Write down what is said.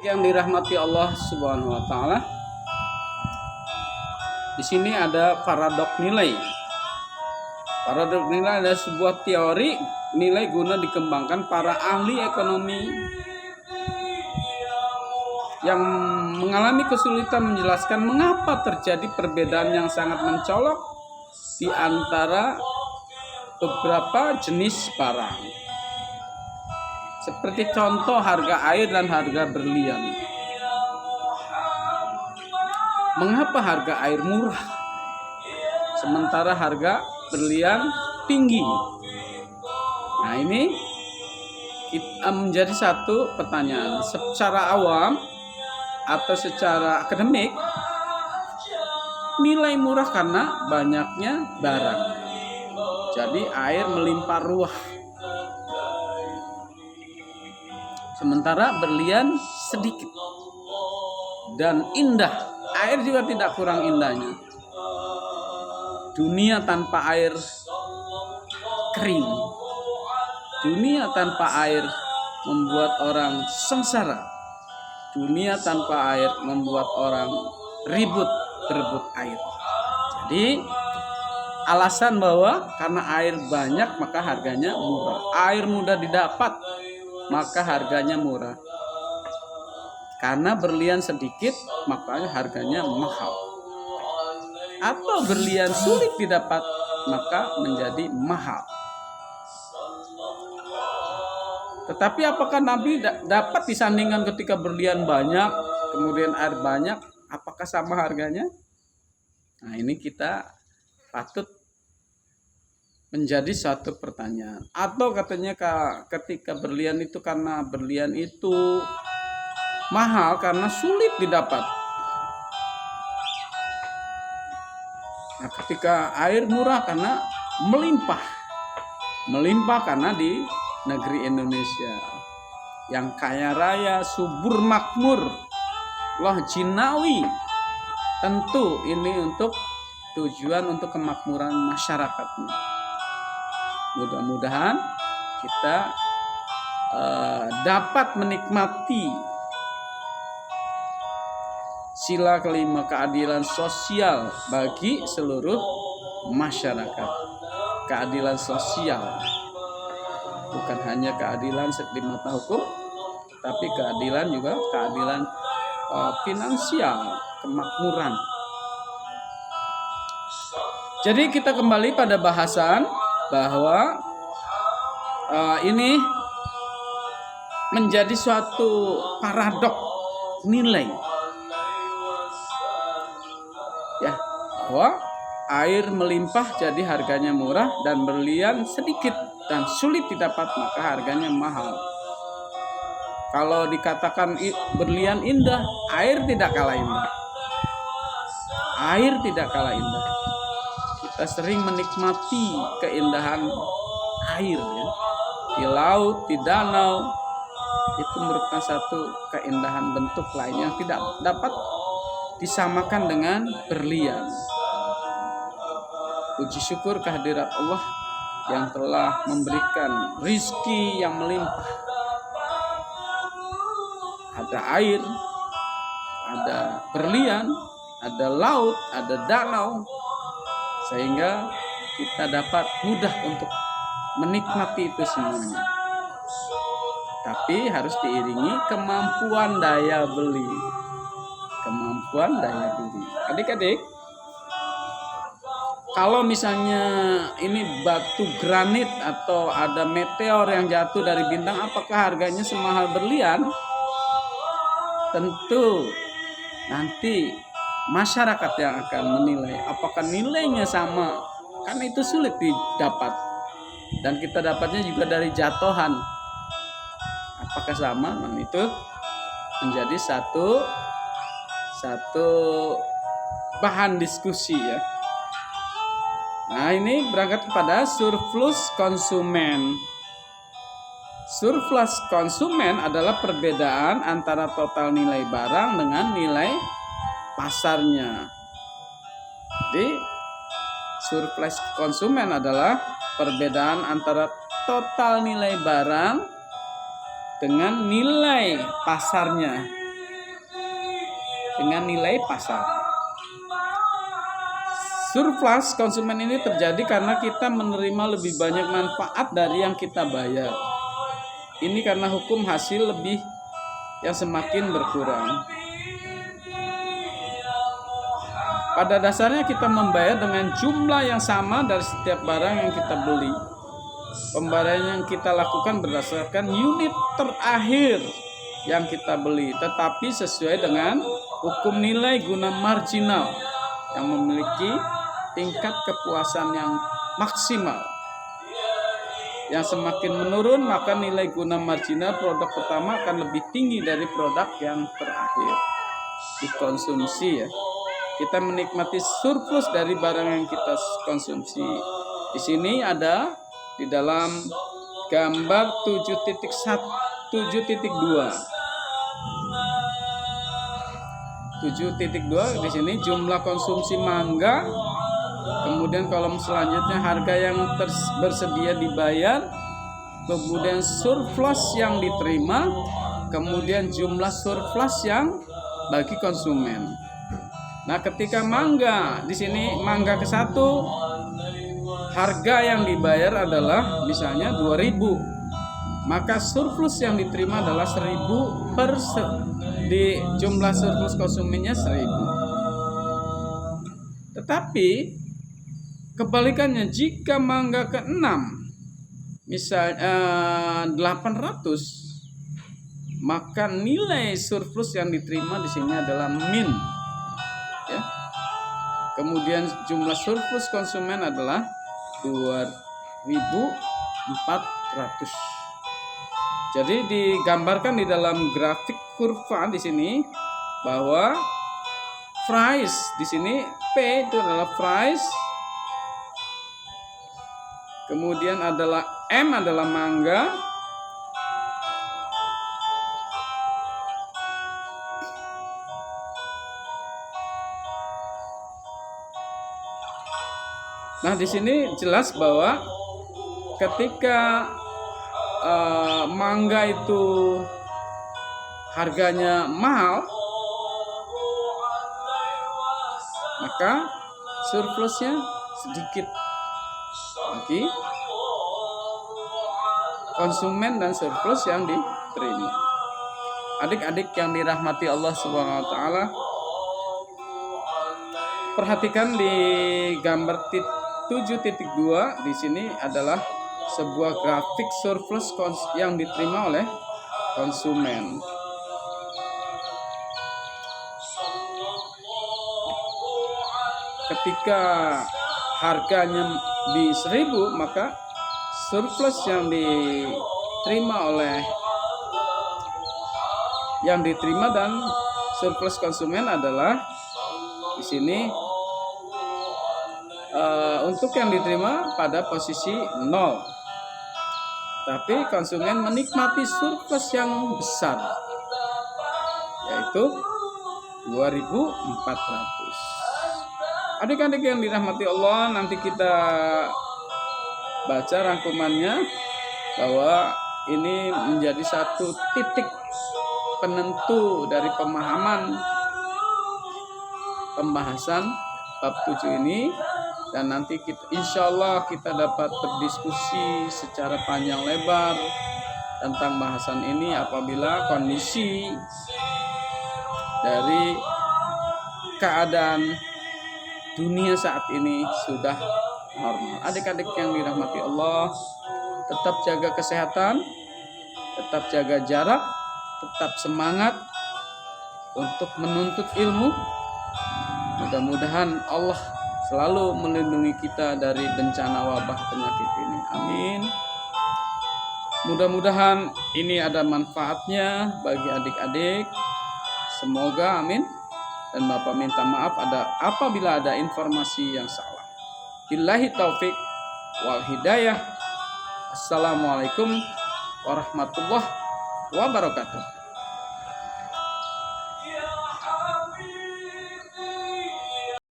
Yang dirahmati Allah Subhanahu wa taala. Di sini ada paradok nilai. Paradok nilai adalah sebuah teori nilai guna dikembangkan para ahli ekonomi yang mengalami kesulitan menjelaskan mengapa terjadi perbedaan yang sangat mencolok di antara beberapa jenis barang. Seperti contoh harga air dan harga berlian. Mengapa harga air murah sementara harga berlian tinggi? Nah, ini menjadi satu pertanyaan. Secara awam atau secara akademik, nilai murah karena banyaknya barang. Jadi air melimpah ruah. Sementara berlian sedikit dan indah. Air juga tidak kurang indahnya. Dunia tanpa air kering. Dunia tanpa air membuat orang sengsara. Dunia tanpa air membuat orang ribut berebut air. Jadi alasan bahwa karena air banyak maka harganya murah. Air mudah didapat maka harganya murah. Karena berlian sedikit maka harganya mahal. Atau berlian sulit didapat maka menjadi mahal. Tetapi apakah Nabi dapat disandingkan ketika berlian banyak, kemudian air banyak, apakah sama harganya? Nah, ini kita patut menjadi suatu pertanyaan. Atau katanya ketika berlian itu karena berlian itu mahal karena sulit didapat. Nah, ketika air murah karena melimpah. Melimpah karena di negeri Indonesia yang kaya raya, subur makmur, loh jinawi. Tentu ini untuk tujuan untuk kemakmuran masyarakatnya. Mudah-mudahan kita dapat menikmati sila kelima keadilan sosial bagi seluruh masyarakat. Keadilan sosial bukan hanya keadilan di mata hukum, tapi keadilan juga keadilan finansial, kemakmuran. Jadi kita kembali pada bahasan bahwa ini menjadi suatu paradok nilai. Ya, bahwa air melimpah jadi harganya murah dan berlian sedikit dan sulit didapat maka harganya mahal. Kalau dikatakan berlian indah, air tidak kalah indah. Air tidak kalah indah. Kita sering menikmati keindahan air ya. Di laut, di danau, itu merupakan satu keindahan bentuk lain yang tidak dapat disamakan dengan berlian. Puji syukur kehadirat Allah yang telah memberikan rizki yang melimpah. Ada air, ada berlian, ada laut, ada danau, sehingga kita dapat mudah untuk menikmati itu semuanya. Tapi harus diiringi kemampuan daya beli. Kemampuan daya beli. Adik-adik, kalau misalnya ini batu granit atau ada meteor yang jatuh dari bintang, apakah harganya semahal berlian? Tentu nanti masyarakat yang akan menilai apakah nilainya sama. Karena itu sulit didapat. Dan kita dapatnya juga dari jatuhan. Apakah sama? Nah, itu menjadi satu bahan diskusi ya. Nah, ini berangkat kepada surplus konsumen. Surplus konsumen adalah perbedaan antara total nilai barang dengan nilai pasarnya. Jadi, surplus konsumen adalah perbedaan antara total nilai barang dengan nilai pasarnya. dengan nilai pasar. Surplus konsumen ini terjadi karena kita menerima lebih banyak manfaat dari yang kita bayar. Ini karena hukum hasil lebih yang semakin berkurang. Pada dasarnya kita membayar dengan jumlah yang sama dari setiap barang yang kita beli. Pembayaran yang kita lakukan berdasarkan unit terakhir yang kita beli, tetapi sesuai dengan hukum nilai guna marginal yang memiliki tingkat kepuasan yang maksimal. Yang semakin menurun, maka nilai guna marginal produk pertama akan lebih tinggi dari produk yang terakhir dikonsumsi ya. Kita menikmati surplus dari barang yang kita konsumsi. Di sini ada di dalam gambar 7.2. 7.2 di sini jumlah konsumsi mangga. Kemudian kolom selanjutnya harga yang bersedia dibayar, kemudian surplus yang diterima, kemudian jumlah surplus yang bagi konsumen. Nah, ketika mangga di sini mangga ke-1 harga yang dibayar adalah misalnya 2.000. Maka surplus yang diterima adalah 1.000 di jumlah surplus konsumennya 1.000. Tetapi kebalikannya, jika mangga ke-6 misalnya 800, maka nilai surplus yang diterima di sini adalah min ya. Kemudian jumlah surplus konsumen adalah 2.400. Jadi digambarkan di dalam grafik kurva di sini bahwa price di sini P itu adalah price. Kemudian adalah M adalah mangga. Nah, di sini jelas bahwa ketika mangga itu harganya mahal, maka surplusnya sedikit bagi konsumen dan surplus yang diterima. Adik-adik yang dirahmati Allah Subhanahu wa taala, perhatikan di gambar 7.2 di sini adalah sebuah grafik surplus yang diterima oleh konsumen. Ketika harganya di 1.000, maka surplus yang diterima dan surplus konsumen adalah di sini untuk yang diterima pada posisi 0. Tapi konsumen menikmati surplus yang besar, yaitu 2.400. Adik-adik yang dirahmati Allah, nanti kita baca rangkumannya bahwa ini menjadi satu titik penentu dari pembahasan bab 7 ini. Dan nanti insya Allah kita dapat berdiskusi secara panjang lebar tentang bahasan ini apabila kondisi dari keadaan dunia saat ini sudah normal. Adik-adik yang dirahmati Allah, tetap jaga kesehatan, tetap jaga jarak, tetap semangat untuk menuntut ilmu. Mudah-mudahan Allah selalu melindungi kita dari bencana wabah penyakit ini. Amin. Mudah-mudahan ini ada manfaatnya bagi adik-adik. Semoga, amin. Dan Bapak minta maaf apabila ada informasi yang salah. Billahi taufik wal hidayah. Assalamualaikum warahmatullahi wabarakatuh.